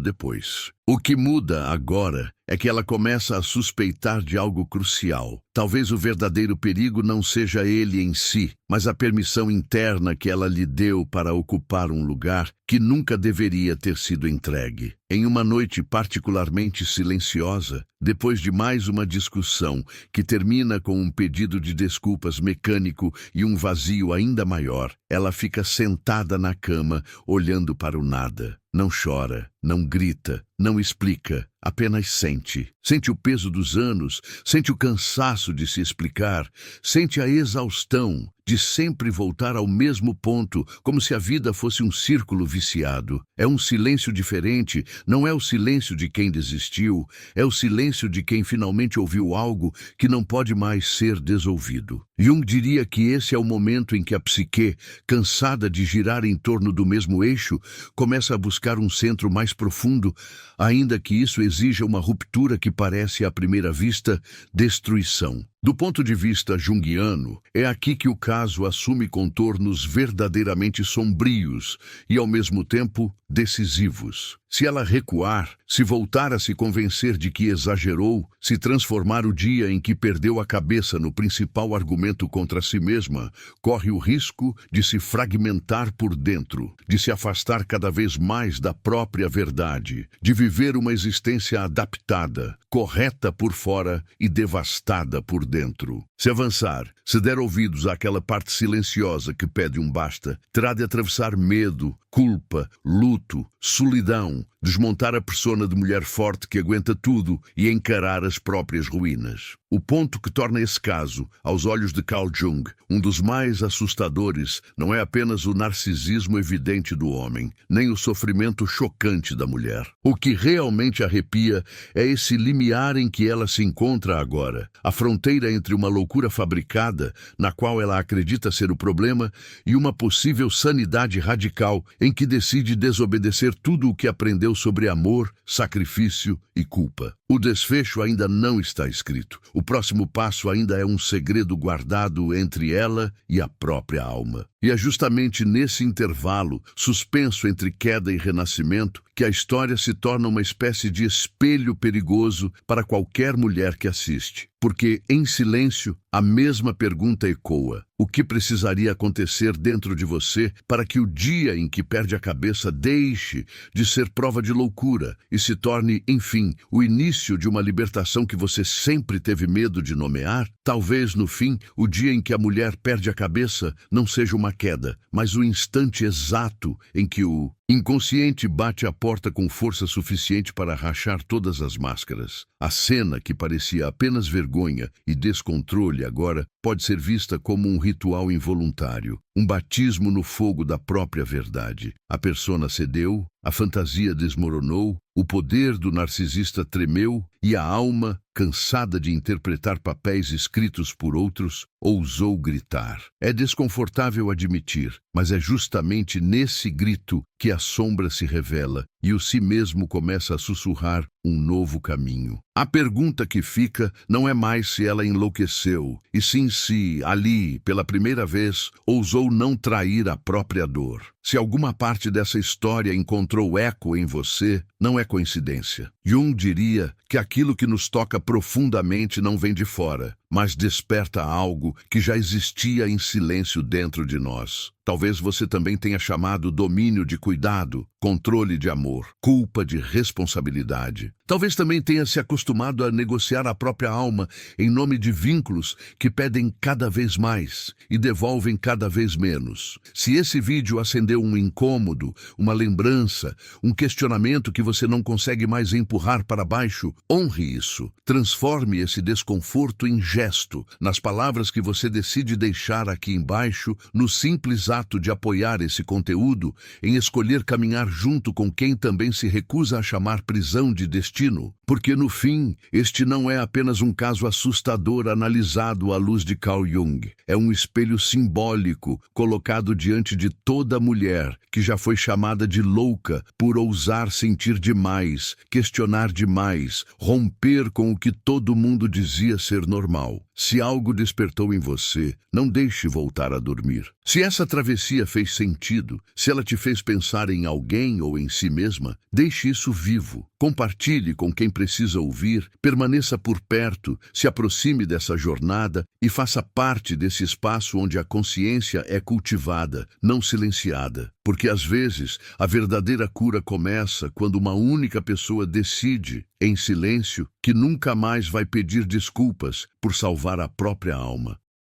depois. O que muda agora é que ela começa a suspeitar de algo crucial. Talvez o verdadeiro perigo não seja ele em si, mas a permissão interna que ela lhe deu para ocupar um lugar que nunca deveria ter sido entregue. Em uma noite particularmente silenciosa, depois de mais uma discussão que termina com um pedido de desculpas mecânico e um vazio ainda maior, ela fica sentada na cama, olhando para o nada. Não chora, não grita, não explica, apenas sente. Sente o peso dos anos, sente o cansaço de se explicar, sente a exaustão de sempre voltar ao mesmo ponto, como se a vida fosse um círculo viciado. É um silêncio diferente, não é o silêncio de quem desistiu, é o silêncio de quem finalmente ouviu algo que não pode mais ser desouvido. Jung diria que esse é o momento em que a psique, cansada de girar em torno do mesmo eixo, começa a buscar um centro mais profundo, ainda que isso exija uma ruptura que parece, à primeira vista, destruição. Do ponto de vista junguiano, é aqui que o caso assume contornos verdadeiramente sombrios e, ao mesmo tempo, decisivos. Se ela recuar, se voltar a se convencer de que exagerou, se transformar o dia em que perdeu a cabeça no principal argumento contra si mesma, corre o risco de se fragmentar por dentro, de se afastar cada vez mais da própria verdade, de viver uma existência adaptada, correta por fora e devastada por dentro. Se avançar, se der ouvidos àquela parte silenciosa que pede um basta, terá de atravessar medo, culpa, luto, solidão, desmontar a persona de mulher forte que aguenta tudo e encarar as próprias ruínas. O ponto que torna esse caso, aos olhos de Carl Jung, um dos mais assustadores, não é apenas o narcisismo evidente do homem, nem o sofrimento chocante da mulher. O que realmente arrepia é esse limiar em que ela se encontra agora, a fronteira entre uma loucura fabricada, na qual ela acredita ser o problema, e uma possível sanidade radical em que decide desobedecer tudo o que aprendeu sobre amor, sacrifício e culpa. O desfecho ainda não está escrito. O próximo passo ainda é um segredo guardado entre ela e a própria alma. E é justamente nesse intervalo, suspenso entre queda e renascimento, que a história se torna uma espécie de espelho perigoso para qualquer mulher que assiste. Porque, em silêncio, a mesma pergunta ecoa: o que precisaria acontecer dentro de você para que o dia em que perde a cabeça deixe de ser prova de loucura e se torne, enfim, o início de uma libertação que você sempre teve medo de nomear? Talvez, no fim, o dia em que a mulher perde a cabeça não seja uma queda, mas o instante exato em que o Inconsciente bate a porta com força suficiente para rachar todas as máscaras. A cena, que parecia apenas vergonha e descontrole agora, pode ser vista como um ritual involuntário, um batismo no fogo da própria verdade. A persona cedeu, a fantasia desmoronou, o poder do narcisista tremeu e a alma, cansada de interpretar papéis escritos por outros, ousou gritar. É desconfortável admitir, mas é justamente nesse grito que a sombra se revela e o si mesmo começa a sussurrar um novo caminho. A pergunta que fica não é mais se ela enlouqueceu, e sim se, ali, pela primeira vez, ousou não trair a própria dor. Se alguma parte dessa história encontrou eco em você, não é coincidência. Jung diria que aquilo que nos toca profundamente não vem de fora, mas desperta algo que já existia em silêncio dentro de nós. Talvez você também tenha chamado domínio de cuidado, controle de amor, culpa de responsabilidade. Talvez também tenha se acostumado a negociar a própria alma em nome de vínculos que pedem cada vez mais e devolvem cada vez menos. Se esse vídeo acendeu um incômodo, uma lembrança, um questionamento que você não consegue mais empurrar para baixo, honre isso. Transforme esse desconforto em gesto, nas palavras que você decide deixar aqui embaixo, no simples ato de apoiar esse conteúdo, em escolher caminhar junto com quem também se recusa a chamar prisão de destino, porque no fim, este não é apenas um caso assustador analisado à luz de Carl Jung, é um espelho simbólico colocado diante de toda mulher que já foi chamada de louca por ousar sentir demais, questionar demais, romper com o que todo mundo dizia ser normal. Se algo despertou em você, não deixe voltar a dormir. Se essa travessia fez sentido, se ela te fez pensar em alguém ou em si mesma, deixe isso vivo. Compartilhe com quem precisa ouvir, permaneça por perto, se aproxime dessa jornada e faça parte desse espaço onde a consciência é cultivada, não silenciada. Porque às vezes a verdadeira cura começa quando uma única pessoa decide, em silêncio, que nunca mais vai pedir desculpas por salvar a própria alma.